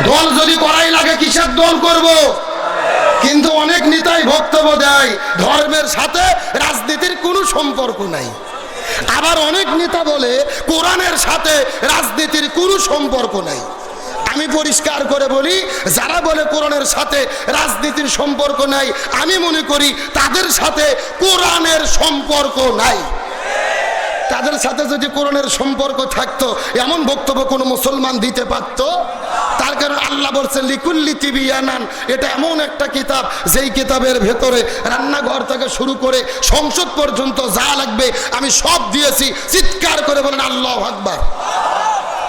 দল যদি করাই লাগে কিসের দল করব? কিন্তু অনেক নেতাই বক্তব্য দেয় ধর্মের সাথে রাজনীতির কোনো সম্পর্ক নাই। আবার অনেক নেতা বলে কোরআনের সাথে রাজনীতির কোনো সম্পর্ক নাই। আমি পরিষ্কার করে বলি, যারা বলে কোরআনের সাথে রাজনীতির সম্পর্ক নাই, আমি মনে করি তাদের সাথে কোরআনের সম্পর্ক নাই। তাদের সাথে যদি কোরআনের সম্পর্ক থাকতো এমন বক্তব্য কোনো মুসলমান দিতে পারতো? তার কারণ আল্লাহ বলছেন লিকুল্লি তিবিয়ানান, এটা এমন একটা কিতাব যেই কিতাবের ভেতরে রান্নাঘর থেকে শুরু করে সংসদ পর্যন্ত যা লাগবে আমি সব দিয়েছি। চিৎকার করে বলেন আল্লাহু আকবার।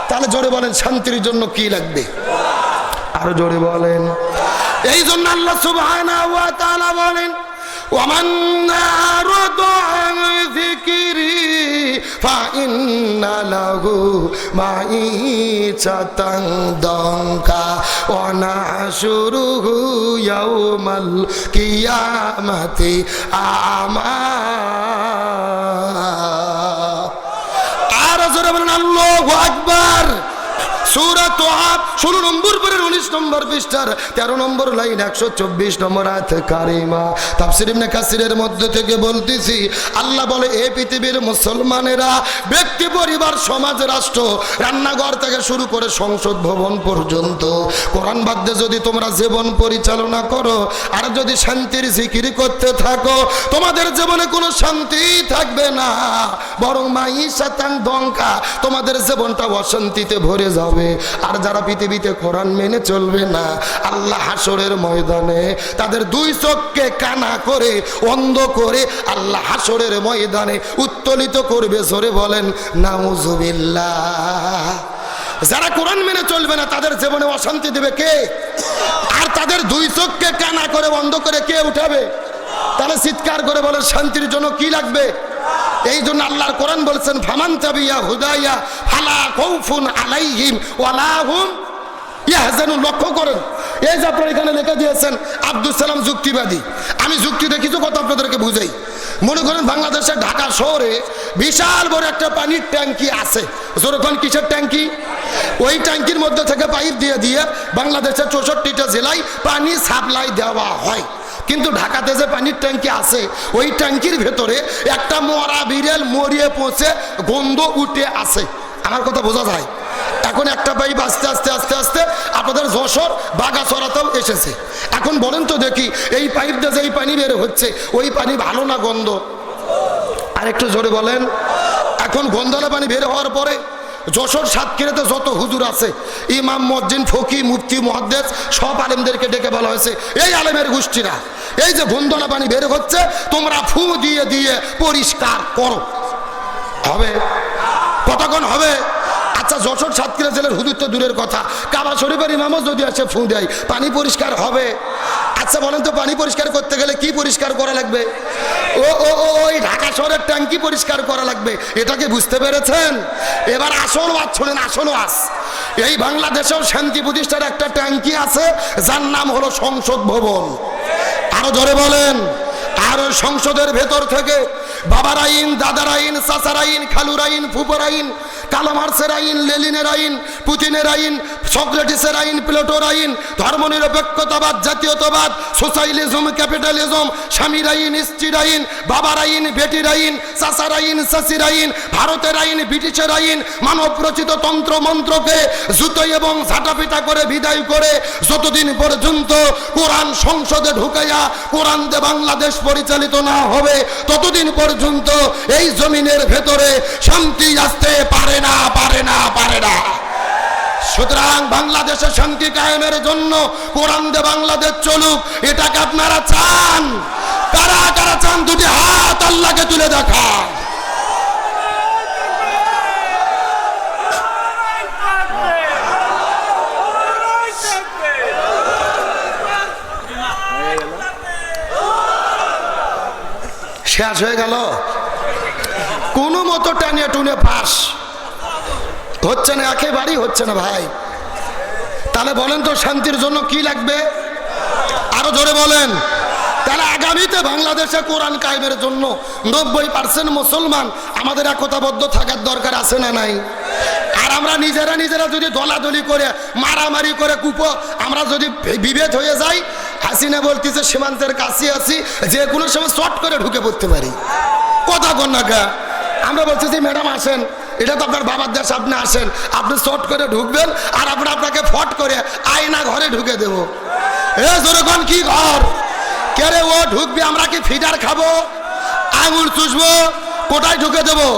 তাহলে জোরে বলেন শান্তির জন্য কি লাগবে? আরো জোরে বলেন। এই জন্য আল্লাহ সুবহানাহু ওয়া তাআলা বলেন ওয়ামান আরাদা আন যিকরি ফাইন্না লাহু মাঈশাতান দানকা ওয়া নাহশুরুহু ইয়াওমাল কিয়ামাতি আমা। আর জোরে বলেন আল্লাহু আকবার। সূরা তোহা 16 নম্বর পরের 19 নম্বর পৃষ্ঠার 13 নম্বর লাইন 124 নম্বর আয়াত কারিমা। তাফসীর ইবনে কাসিরের মধ্যে থেকে বলতেছি, আল্লাহ বলে এই পৃথিবীর মুসলমানেরা ব্যক্তি, পরিবার, সমাজ, রাষ্ট্র, রান্নাঘর থেকে শুরু করে সংসদ ভবন পর্যন্ত কোরআন বাদ দিয়ে যদি তোমরা জীবন পরিচালনা করো আর যদি শান্তির জিকির করতে থাকো, তোমাদের জীবনে কোনো শান্তি থাকবে না, বরং মাঈশাতান দঙ্কা, তোমাদের জীবনটা অশান্তিতে ভরে যাবে। আর যারা পৃথিবীতে কোরআন মেনে চলবে না, আল্লাহ হাসরের ময়দানে তাদের দুই চোখকে কানা করে অন্ধ করে আল্লাহ হাসরের ময়দানে উত্তোলিত করবে। জোরে বলেন নাউজুবিল্লাহ। যারা কোরআন মেনে চলবে না তাদের জীবনে অশান্তি দেবে কে? আর তাদের দুই চোখকে কানা করে বন্ধ করে কে উঠাবে? তাহলে চিৎকার করে বলেন শান্তির জন্য কি লাগবে? এই জন্য আল্লাহর কোরআন বলছেন ফামান তাবিয়া হুদাইয়া ফালা খাউফুন আলাইহিম ওয়ালা হুম ইয়াহজানুন। লক্ষ্য করেন, এই যে আপনারা এখানে লিখে দিয়েছেন আব্দুল সালাম যুক্তিবাদী। আমি যুক্তিতে কিছু কথা আপনাদেরকে বুঝাই। মনে করেন বাংলাদেশের ঢাকা শহরে বিশাল বড় একটা পানির ট্যাঙ্কি আছে। যখন কিসের ট্যাঙ্কি? ওই ট্যাঙ্কির মধ্যে থেকে পাইপ দিয়ে দিয়ে বাংলাদেশের 64টা জেলায় পানি সাপ্লাই দেওয়া হয়। কিন্তু ঢাকাতে যে পানির ট্যাঙ্কি আছে ওই ট্যাঙ্কির ভেতরে একটা মরা বিড়াল মরিয়ে পৌঁছে গন্ধ উঠে আছে। আমার কথা বোঝা যায়? এখন একটা পাইপ আস্তে আস্তে আস্তে আস্তে আপনাদের যশোর বাগাছড়াতেও এসেছে। এখন বলেন তো দেখি, এই পাইপ দিয়ে যে এই পানি বের হচ্ছে ওই পানি ভালো না গন্ধ? আর একটু জোরে বলেন। এখন গন্ধলা পানি বের হওয়ার পরে যশোর সাতক্ষীরাতে যত হুজুর আছে, ইমাম, মুয়াজ্জিন, ফকি, মুফতি, মুহাদ্দিস, সব আলেমদেরকে ডেকে বলা হয়েছে, এই আলেমের গোষ্ঠীরা এই যে গন্ধলা পানি বের হচ্ছে তোমরা ফু দিয়ে দিয়ে পরিষ্কার করো। হবে? কতক্ষণ হবে? আচ্ছা, যশোর সাতক্ষীরা জেলার হুজুর তো দূরের কথা, কাবা শরীফের ইমামও যদি আসে ফু দেয়, পানি পরিষ্কার হবে? আচ্ছা বলেন তো, পানি পরিষ্কার করতে গেলে কি পরিষ্কার করা লাগবে? ওই ঢাকা শহরের ট্যাঙ্কি পরিষ্কার করা লাগবে। এটাকে বুঝতে পেরেছেন? এবার আসল ওয়াজ শোনেন, আসল ওয়াজ। এই বাংলাদেশেও শান্তি প্রতিষ্ঠার একটা ট্যাঙ্কি আছে যার নাম হলো সংসদ ভবন। আরো জোরে বলেন। আর ওই সংসদের ভেতর থেকে বাবার আইন, দাদার আইন, চাচার আইন, খালুর আইন, ফুপুর আইন, কার্ল মার্ক্সের আইন, লেনিনের আইন, পুতিনের আইন, সক্রেটিসের আইন, প্লেটোর আইন, ধর্মনিরপেক্ষতাবাদ, জাতীয়তাবাদ, সোশ্যালিজম, ক্যাপিটালিজম, স্বামীর আইন, স্ত্রীর আইন, বাবার আইন, বেটির আইন, চাচার আইন, চাচির আইন, ভারতের আইন, ব্রিটিশের আইন, মানব রচিত তন্ত্র মন্ত্রকে জুতো এবং ঝাঁটাপিটা করে বিদায় করে যতদিন পর্যন্ত কোরআন সংসদে ঢুকাইয়া কোরআন দিয়ে বাংলাদেশ পরিচালিত না হবে ততদিন পর্যন্ত এই জমিনের ভেতরে শান্তি আসতে পারে না, পারে না, পারে না। সুতরাং বাংলাদেশে শান্তি কায়েমের জন্য কোরআন দিয়ে বাংলাদেশ চলুক, এটাকে আপনারা চান? কারা কারা চান? দুটি হাত আল্লাহকে তুলে দেখা। শেষ হয়ে গেল? কোনো মতো টানিয়ে টুনে পাস হচ্ছে না, একেবারেই হচ্ছে না ভাই। তাহলে বলেন তো শান্তির জন্য কি লাগবে? আরো জোরে বলেন। তাহলে আগামীতে বাংলাদেশে কোরআন কায়েমের জন্য 90% মুসলমান আমাদের একতাবদ্ধ থাকার দরকার আছে না নাই? আর আমরা নিজেরা নিজেরা যদি দলাদলি করে মারামারি করে কুপো আমরা যদি বিভেদ হয়ে যাই, হাসিনা বলতেছে সীমান্তের কাছে আছি, যে কোনো সময় শর্ট করে ঢুকে পড়তে পারি। কথা কন্যা আমরা বলছি যে ম্যাডাম আসেন, এটা তো আপনার বাবার দেশ, আপনি আসেন, আপনি শর্ট করে ঢুকবেন আর আমরা আপনাকে ফট করে আয়না ঘরে ঢুকে দেব। এ যেরকম কি ঘর কে রে, ও ঢুকবে আমরা কি ফিডার খাবো, আঙুল চুষবো, কোটায় ঢুকে দেবো?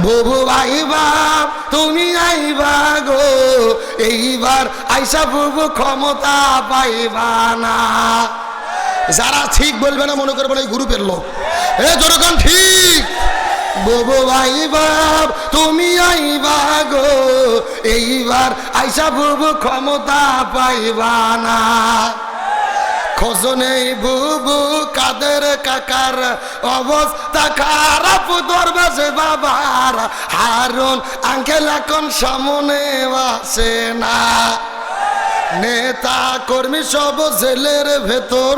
বুবু আইবা তুমি আইবা গো, এইবার আইসা বুবু ক্ষমতা পাইবা না। যারা ঠিক বলবে না মনে করে বলে এই গ্রুপের লোক। এ যেরকম ঠিক, বুবু আইবা তুমি আইবা গো, এইবার আইসা বুবু ক্ষমতা পাইবা না। খোঁজ নেই বুবু কাদের কাকার অবস্থা খারাপ, দরবাজে বাবার হারুন আঙ্কেল এখন সামনে আসে না। নেতা কর্মী সব জেলের ভেতর,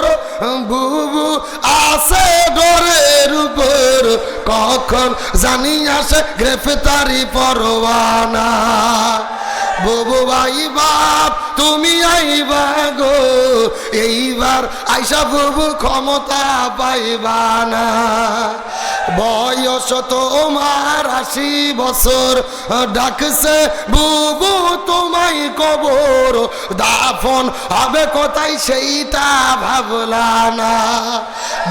বুবু আছে ডরের উপর, কখন জানি আসে গ্রেফতারি পরোয়ানা। বুবু ভাই বাপ তুমি আইবা গো, এইবার আইসা বুবু ক্ষমতা পাইবা না। বয়স তোমার 80 বছর, ডাকছে বুবু তোমায় কবর, দাফন হবে কোথায় সেইটা ভাবলা না।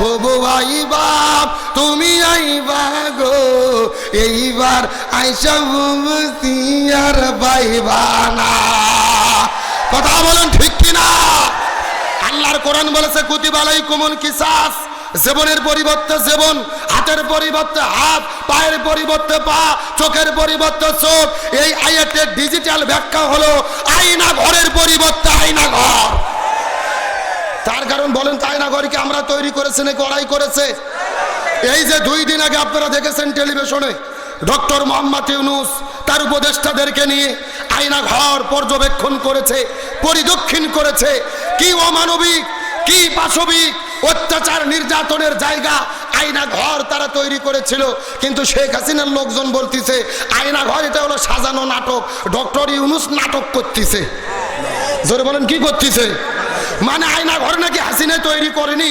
বুবু ভাই বাপ তুমি আইবা গো, এইবার আইসা বুবু আর পাইবা না। কথা বলেন ঠিক কিনা? আল্লাহর কোরআন বলেছে কুতিবা আলাইকুমুল কিসাস, জীবনের পরিবর্তে জীবন, হাতের পরিবর্তে হাত, পায়ের পরিবর্তে পা, চোখের পরিবর্তে চোখ। এই আয়াতের ডিজিটাল ব্যাখ্যা হলো আয়না ঘরের পরিবর্তে আয়না ঘর। তার কারণ বলেন তো আয়না ঘর কি আমরা তৈরি করেছি নাকি ওরাই করেছে? এই যে 2 দিন আগে আপনারা দেখেছেন টেলিভিশনে ডক্টর মোহাম্মদ ইউনূস তার উপদেষ্টাদেরকে নিয়ে আয়না ঘর পর্যবেক্ষণ করেছে, পরিদক্ষিণ করেছে। কি অমানবিক, কি পাশবিক অত্যাচার নির্যাতনের জায়গা আয়না ঘর তারা তৈরি করেছিল। কিন্তু শেখ হাসিনার লোকজন বলতেছে আয়না ঘর এটা হলো সাজানো নাটক, ডক্টর ইউনূস নাটক করতেছে। জোরে বলেন কি করতেছে? মানে আয়না ঘর নাকি হাসিনা তৈরি করেনি,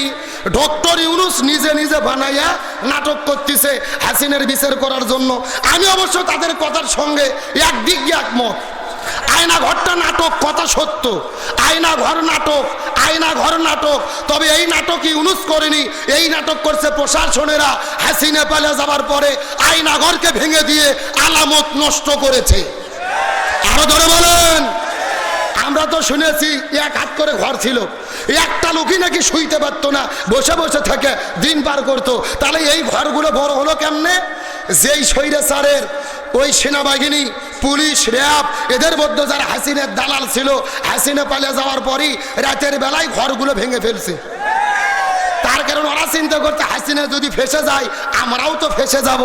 ডক্টর ইউনূস নিজে নিজে বানাইয়া নাটক করতেছে হাসিনার বিচার করার জন্য। আমি অবশ্য তাদের কথার সঙ্গে একদিক দিয়ে একমত। আয়না ঘরটা নাটক, কথা সত্য, আয়না ঘর নাটক, আয়না ঘর নাটক। তবে এই নাটক ইউনূস করেনি, এই নাটক করছে প্রশাসনেরা। হাসিনা পালিয়ে যাবার পরে আয়না ঘরকে ভেঙে দিয়ে আলামত নষ্ট করেছে। আরো ধরে বলেন। আমরা তো শুনেছি 1 হাত করে ঘর ছিল, একটা লোকই নাকি শুইতে পারতো না, বসে বসে থেকে দিন পার করতো। তাহলে এই ঘরগুলো বড় হলো কেমনে? যেই স্বৈরাচারের ওই সেনাবাহিনী, পুলিশ, র্যাব এদের মধ্যে যারা হাসিনের দালাল ছিল, হাসিনা পালিয়ে যাওয়ার পরই রাতের বেলায় ঘরগুলো ভেঙে ফেলছে। তার কারণ ওরা চিন্তা করতে হাসিনা যদি ফেসে যায় আমরাও তো ফেসে যাব।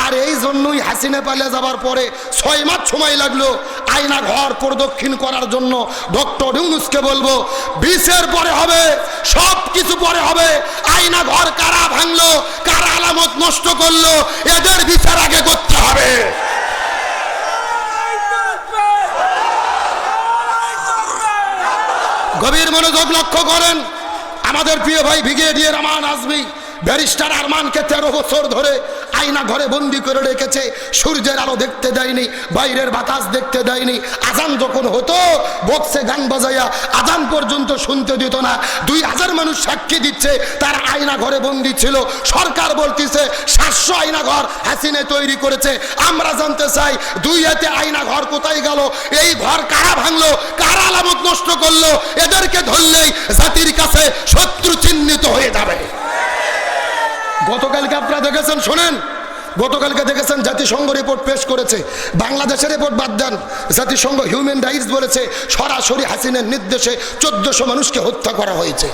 আর এই জন্যই হাসিনা পালিয়ে যাবার পরে 6 মাস সময় লাগলো আয়না ঘর প্রদক্ষিণ করার জন্য। ডক্টর ইউনূসকে বলবো বিচার পরে হবে, সব কিছু পরে হবে। আয়না ঘর কারা ভাঙলো, কারা আলামত নষ্ট করলো, এদের বিচার আগে করতে হবে। গভীর মনোযোগ লক্ষ্য করেন। আমাদের প্রিয় ভাই ব্রিগেডিয়ার আমান আজমি, ব্যারিস্টার আরমানকে 13 বছর ধরে আয়না ঘরে বন্দি করে রেখেছে। সূর্যের আলো দেখতে দেয়নি, বাইরের বাতাস দেখতে দেয়নি। আজান যখন হতো বক্সে গান বাজাইয়া আজান পর্যন্ত শুনতে দিত না। 2000 মানুষ সাক্ষী দিচ্ছে তার আয়না ঘরে বন্দি ছিল। সরকার বলতেছে 700 আয়না ঘর হাসিনা তৈরি করেছে। আমরা জানতে চাই 2 হাতে আয়না ঘর কোথায় গেল? এই ঘর কারা ভাঙলো, কারা আলামত নষ্ট করলো? এদেরকে ধরলেই জাতির কাছে শত্রু চিহ্নিত হয়ে যাবে। গতকালকে আপনারা দেখেছেন, শোনেন, গতকালকে দেখেছেন জাতিসংঘ রিপোর্ট পেশ করেছে। বাংলাদেশের রিপোর্ট বাদ দেন, জাতিসংঘ হিউম্যান রাইটস বলেছে সরাসরি হাসিনার নির্দেশে 1400 মানুষকে হত্যা করা হয়েছে।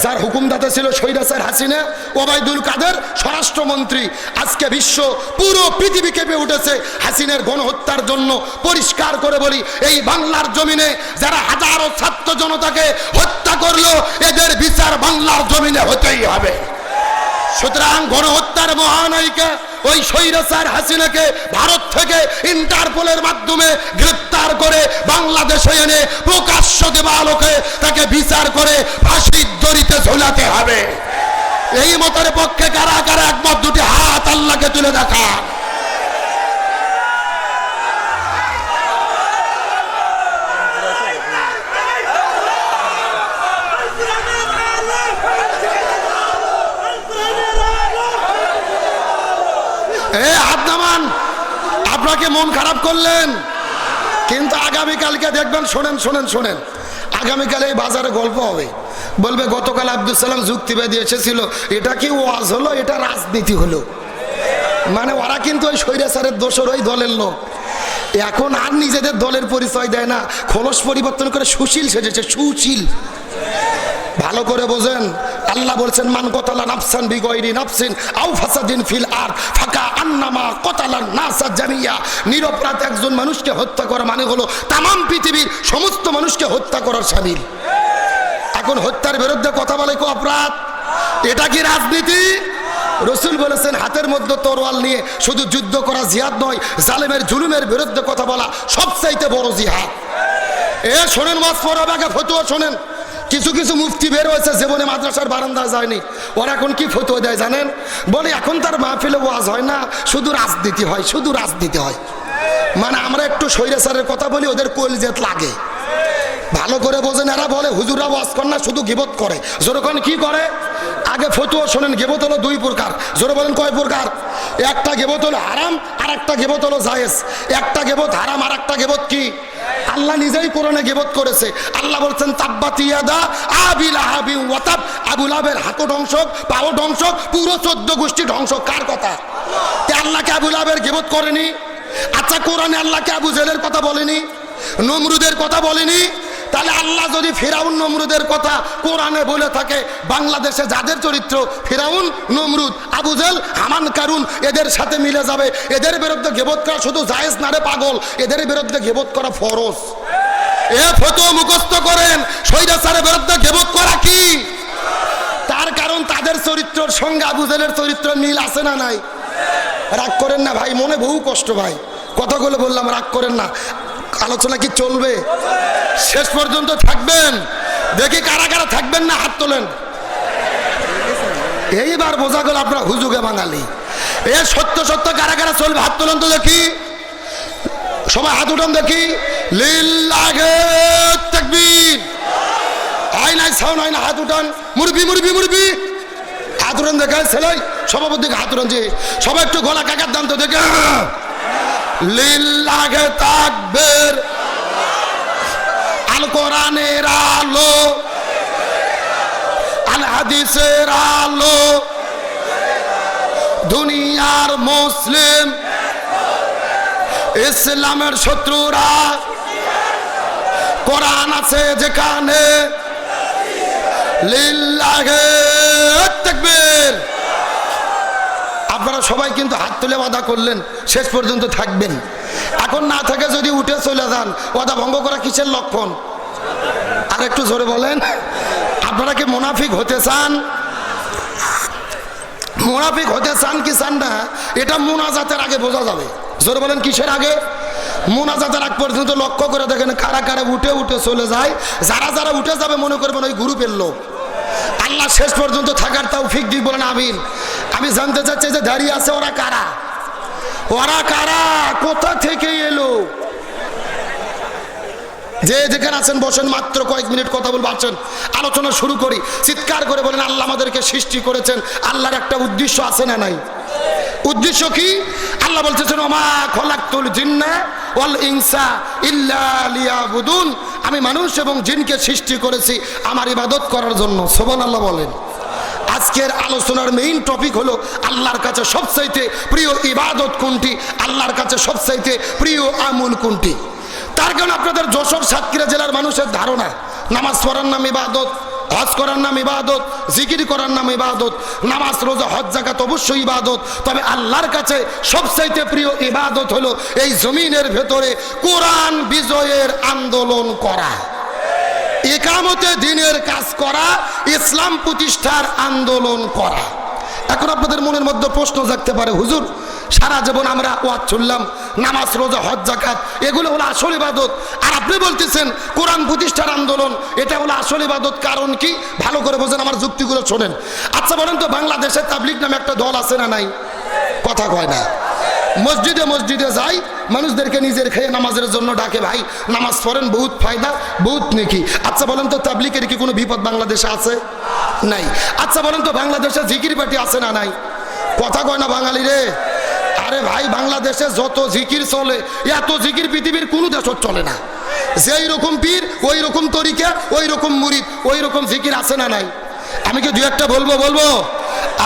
যার হুকুমদাতা ছিল স্বৈরাচার হাসিনা, ওবায়দুল কাদের স্বরাষ্ট্রমন্ত্রী। আজকে বিশ্ব, পুরো পৃথিবী কেঁপে উঠেছে হাসিনার গণহত্যার জন্য। পরিষ্কার করে বলি, এই বাংলার জমিনে যারা হাজারো ছাত্র জনতাকে হত্যা করলো এদের বিচার বাংলার জমিনে হতেই হবে। সুতরাং গণহত্যার মহানায়িকা ওই স্বৈরাচার হাসিনাকে ভারত থেকে ইন্টারপোলের মাধ্যমে গ্রেফতার করে বাংলাদেশে এনে প্রকাশ্য দেবালোকে তাকে বিচার করে ফাঁসির দড়িতে ঝোলাতে হবে। এই মতের পক্ষে কারা কারা একমত? দুটি হাত আল্লাহকে তুলে দেখা। হাত নামান। আপনাকে মন খারাপ করলেন, কিন্তু আগামীকালকে দেখবেন, শোনেন শোনেন শোনেন, আগামীকাল এই বাজারে গল্প হবে, বলবে গতকাল আব্দুল সালাম যুক্তিবাদী এসেছিল, এটা কি ওয়াজ হলো, এটা রাজনীতি হলো। মানে ওরা কিন্তু ওই স্বৈরাচারের দোসর, ওই দলের লোক। এখন আর নিজেদের দলের পরিচয় দেয় না, খোলস পরিবর্তন করে সুশীল সেজেছে, সুশীল। ভালো করে বোঝেন, আল্লাহ বলছেন মান কতালা নাফসান বিগয়রি নাফসিন আও ফাসাদিন ফিল আরদ ফাকা আন্নামা কতালান নাসা জামিয়া। নিরপরাধ একজন মানুষকে হত্যা করা মানে হলো তামাম পৃথিবীর সমস্ত মানুষকে হত্যা করার শামিল। এখন হত্যার বিরুদ্ধে কথা বলে কি অপরাধ? এটা কি রাজনীতি? রসুল বলেছেন হাতের মধ্যে তরোয়াল নিয়ে শুধু যুদ্ধ করা জিহাদ নয়, জালেমের জুলুমের বিরুদ্ধে কথা বলা সবচাইতে বড় জিহাদ। শোনেন, ওয়াজ পড়াবে, আগে ফতোয়া শোনেন। কিছু কিছু মুফতি বের হয়েছে, জীবনে মাদ্রাসার বারান্দায় যায়নি, ওরা এখন কি ফতোয়া দেয় জানেন? বলে এখন তার মাহফিলে ওয়াজ হয় না, শুধু রাজনীতি হয়, শুধু রাজনীতি হয়। মানে আমরা একটু স্বৈরাচারের কথা বলি, ওদের কলজেত লাগে। ভালো করে বোঝেন, এরা বলে হুজুরা ওয়াজ কর না, শুধু গিবত করে। যখন কি করে? আগে ফতোয়া শোনেন। গিবত হলো দুই প্রকার। জোরে বলেন কয় প্রকার? একটা গিবত হলো হারাম, আর একটা গিবত হলো জায়েজ। একটা গিবত হারাম, আর একটা গিবত কি? আল্লাহ নিজেই কোরআনে গিবত করেছে। আল্লাহ বলছেন তাব্বাত ইয়াদা আবি লাহাবি ওয়া তাব। আবু লাহাবের হাতও ধ্বংস, পাও ধ্বংস, পুরো 14 গোষ্ঠী ধ্বংস। কার কথা? আল্লাহকে আবু লাহাবের গিবত করেনি? আচ্ছা, কোরআনে আল্লাহকে আবু জেলের কথা বলেনি? নমরুদের কথা বলেনি? তাহলে আল্লাহ যদি ফিরাউন নমরুদের কথা কোরআনে বলে থাকে, বাংলাদেশে যাদের চরিত্র ফিরাউন, নমরুদ, আবু জেল, হামান, কারুন, এদের সাথে মিলে যাবে। এদের বিরুদ্ধে গিবত করা শুধু জায়েজ না রে পাগল, এদের বিরুদ্ধে গিবত করা ফরজ। ফতোয়া মুখস্থ করেন, স্বৈরাচারের বিরুদ্ধে গিবত করা কি? তার কারণ তাদের চরিত্রের সঙ্গে আবু জেলের চরিত্রের মিল আছে না নাই? রাগ করেন না ভাই, মনে বহু কষ্ট ভাই, কথাগুলো বললাম, রাগ করেন না। আলোচনা কি চলবে? শেষ পর্যন্ত থাকবেন? দেখি কারা কারা থাকবেন না, হাত তোলেন। এইবার বোঝা গেল আপনারা হুজুগে বাঙালি। সত্য সত্য কারা কারা চলবে, হাত তোলেন তো দেখি। সবাই হাত উঠান দেখি। লিল্লাহি তাকবীর। আয় নাই সাউন্ড হয় না, হাত উঠান। মুরবি মুরবি মুরবি হাত উঠান দেখায় ছেলাই সভাপতি হাত উঠান। যে সবাই একটু গলা কাকার দাম তো দেখে। লিল্লাহি তাকবীর। আল কোরআনের আলো, আল হাদিসের আলো, দুনিয়ার মুসলিম ইসলামের শত্রুরা, কোরআন আছে যেখানে, লিল্লাহি তাকবীর। আপনারা সবাই কিন্তু হাত তুলে ওয়াদা করলেন শেষ পর্যন্ত থাকবেন। এখন না থাকে যদি উঠে চলে যান, ওয়াদা ভঙ্গ করা কিসের লক্ষণ? আর একটু জোরে বলেন। আপনারা কি মুনাফিক হতে চান? মুনাফিক হতে চান কি চান না, এটা মুনাজাতের আগে বোঝা যাবে। জোরে বলেন কিসের আগে? মুনাজাতের আগ পর্যন্ত লক্ষ্য করে দেখেন কারা কারা উঠে উঠে চলে যায়। যারা যারা উঠে যাবে মনে করবেন ওই গ্রুপের লোক। আল্লাহ শেষ পর্যন্ত থাকার তৌফিক দিক, বলেন আমিন। আমি জানতে চাচ্ছি যে দাঁড়িয়ে আছে ওরা কারা? ওরা কারা? কোথা থেকে এলো? যে যেখানে আছেন বসেন, মাত্র কয়েক মিনিট কথা বলবো, আছেন আলোচনা শুরু করি। চিৎকার করে বলেন আল্লাহ আমাদেরকে সৃষ্টি করেছেন, আল্লাহর একটা উদ্দেশ্য আছে না নাই? উদ্দেশ্য কি? আল্লাহ বলতেছেন ওমা খলাকতুল জিন্না ওয়াল ইনসা ইল্লা লিয়াবুদুন। আমি মানুষ এবং জিনকে সৃষ্টি করেছি আমার ইবাদত করার জন্য। সুবহানাল্লাহ বলেন। আজকের আলোচনার মেইন টপিক হলো আল্লাহর কাছে সবচাইতে প্রিয় ইবাদত কোনটি, আল্লাহর কাছে সবচাইতে প্রিয় আমল কোনটি। তার কারণ আপনাদের যশোর সাতক্ষীরা জেলার মানুষের ধারণা নামাজ পড়ার নাম ইবাদত, হজ করার নাম ইবাদত, জিকির করার নাম ইবাদত, নামাজ রোজা হজ যাকাত অবশ্যই ইবাদত। তবে আল্লাহর কাছে সবচাইতে প্রিয় ইবাদত হলো এই জমিনের ভেতরে কোরআন বিজয়ের আন্দোলন করা, ইকামতে দ্বীনের কাজ করা, ইসলাম প্রতিষ্ঠার আন্দোলন করা। এখন আপনাদের মনের মধ্যে প্রশ্ন জাগতে পারে, হুজুর সারা জীবন আমরা ওয়াজ শুনলাম, নামাজ রোজা হজ যাকাত এগুলো হলো আসল ইবাদত, আর আপনি বলতেছেন কোরআন প্রতিষ্ঠার আন্দোলন এটা হলো আসল ইবাদত, কারণ কি? ভালো করে বোঝেন, আমার যুক্তিগুলো শোনেন। আচ্ছা বলেন তো, বাংলাদেশে তাবলিগ নামে একটা দল আছে না নাই? কথা কয় না। মসজিদে মসজিদে যাই, মানুষদেরকে নিজের খেয়ে নামাজের জন্য ডাকে, ভাই নামাজ পড়েন, বহুত ফায়দা, বহুত নেকি। আচ্ছা বলেন তো, তাবলিগের কি কোনো বিপদ বাংলাদেশে আছে? নাই। আচ্ছা বলেন তো, বাংলাদেশে জিকির পার্টি আছে না নাই? কথা কয় না বাঙালি রে। আরে ভাই, বাংলাদেশে যত জিকির চলে, এত জিকির পৃথিবীর কোনো দেশত চলে না। যেই রকম পীর ওই রকম তরিকা, ওই রকম মুরিদ, ওই রকম জিকির আছে না নাই? আমি কি দুই একটা বলবো?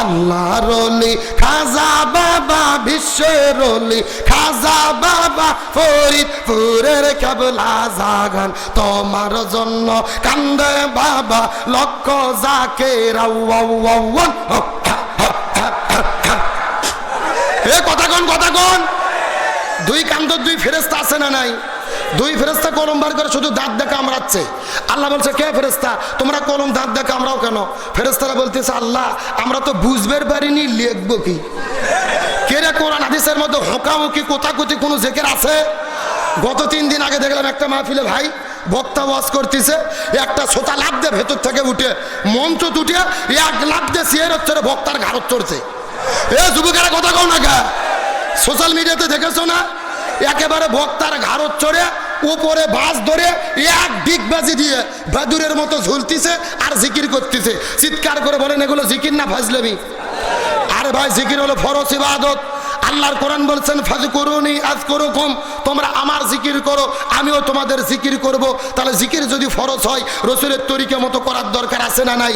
আল্লাহর ওলি খাজা বাবা, বিশ্বের ওলি খাজা বাবা, ফরিদপুরের কেবলা জাগান, তোমার জন্য কান্দে বাবা, লক্ষ জাকের। এ কথা কোন দুই কান্দর দুই ফেরেশতা আছে না নাই? দুই ফেরেশতা কলম বার করে শুধু দাঁত দিয়ে কামড়াচ্ছে। আল্লাহ বলছে, কে ফেরেশতা তোমরা কলম দাঁত দিয়ে কামড়াও কেন? ফেরেশতারা বলতেছে, আল্লাহ আমরা তো বুঝবার পারিনি, লিখবো কি? কেরে কোরআন হাদিসের মধ্যে হোকাহুকি কোথাকুতি কোনো জেকের আছে? গত 3 দিন আগে দেখলাম একটা মাহফিলে ভাই বক্তা ওয়াজ করতেছে, একটা ছোটা লাভ দিয়ে ভেতর থেকে উঠে মঞ্চ উঠে এক লাভ দিয়ে সিয়ের হচ্ছে বক্তার ঘাড়ত চড়ছে। এ যুবকেরা কথা কও না গা, সোশ্যাল মিডিয়াতে দেখেছো না? একেবারে বক্তার ঘাড়ত চড়ে উপরে বাস ধরে এক ডিগবাজি দিয়ে বাদুরের মতো ঝুলতিছে আর জিকির করতেছে। চিৎকার করে বলেন, এগুলো জিকির না ফাজলামি? আরে ভাই, জিকির হলো ফরজ ইবাদত। আল্লাহর কোরআন বলছেন, ফাযকুরুনি আযকুরুকুম, তোমরা আমার জিকির করো, আমিও তোমাদের জিকির করব। তাহলে জিকির যদি ফরজ হয়, রসুলের তরিকা মতো করার দরকার আছে না নাই?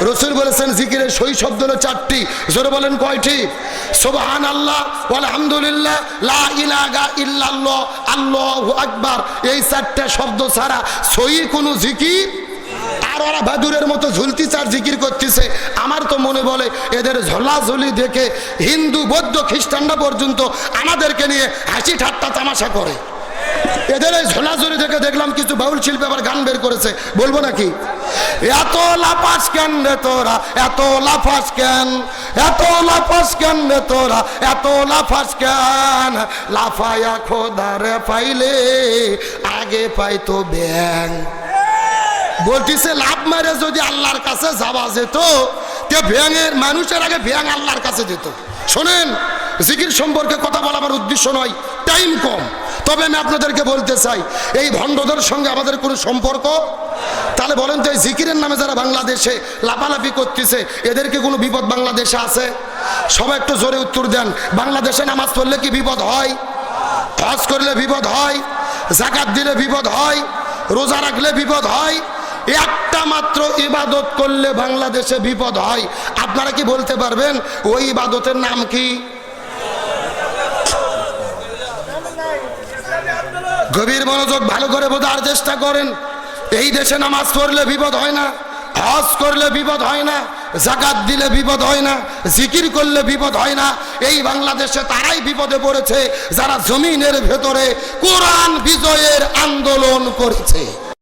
রসুল বলেছেন জিকিরের সই শব্দ হলো 4টি। জোরে বলেন কয়টি? সুবহানাল্লাহ, আলহামদুলিল্লাহ, লা ইলাহা ইল্লাল্লাহ, আল্লাহু আকবার। এই 4টা শব্দ ছাড়া সই কোনো জিকির। আর ওরা বাদুরের মতো ঝুলতিছে আর জিকির করতেছে। আমার তো মনে বলে, এদের ঝোলাঝুলি দেখে হিন্দু বৌদ্ধ খ্রিস্টানরা পর্যন্ত আমাদেরকে নিয়ে হাসি ঠাট্টা তামাশা করে। এদের এই ঝোলাঝুলি দেখে দেখলাম কিছু বাউল শিল্পী আবার গান বের করেছে, বলবো নাকি? এত লাফাস কেন রে তোরা, এত লাফাস কেন, এত লাফাস কেন রে তোরা, এত লাফাস কেন, লাফায়া খোদারে পাইলে আগে পাইতো ব্যাং। বলতেছে লাভ মারে যদি আল্লাহর কাছে যাওয়া যেত, তে ব্যাঙের মানুষের আগে ব্যাঙ আল্লাহর কাছে যেত। শোনেন, জিকির সম্পর্কে কথা বলা আমার উদ্দেশ্য নয়, টাইম কম। তবে আমি আপনাদেরকে বলতে চাই, এই ভণ্ডদের সঙ্গে আমাদের কোনো সম্পর্ক? তাহলে বলেন তো, এই জিকিরের নামে যারা বাংলাদেশে লাফালাফি করতেছে, এদেরকে কোনো বিপদ বাংলাদেশে আছে? সবাই একটু জোরে উত্তর দেন। বাংলাদেশে নামাজ পড়লে কি বিপদ হয়? হজ করলে বিপদ হয়? যাকাত দিলে বিপদ হয়? রোজা রাখলে বিপদ হয়? একটা মাত্র ইবাদত করলে বাংলাদেশে বিপদ হয়। আপনারা কি বলতে পারবেন ওই ইবাদতের নাম কি? গভীর মনোযোগ, ভালো করে বোঝার চেষ্টা করেন। এই দেশে নামাজ পড়লে বিপদ হয় না, হজ করলে বিপদ হয় না, যাকাত দিলে বিপদ হয় না, জিকির করলে বিপদ হয় না। এই বাংলাদেশে তারাই বিপদে পড়েছে যারা জমিনের ভেতরে কোরআন বিজয়ের আন্দোলন করেছে।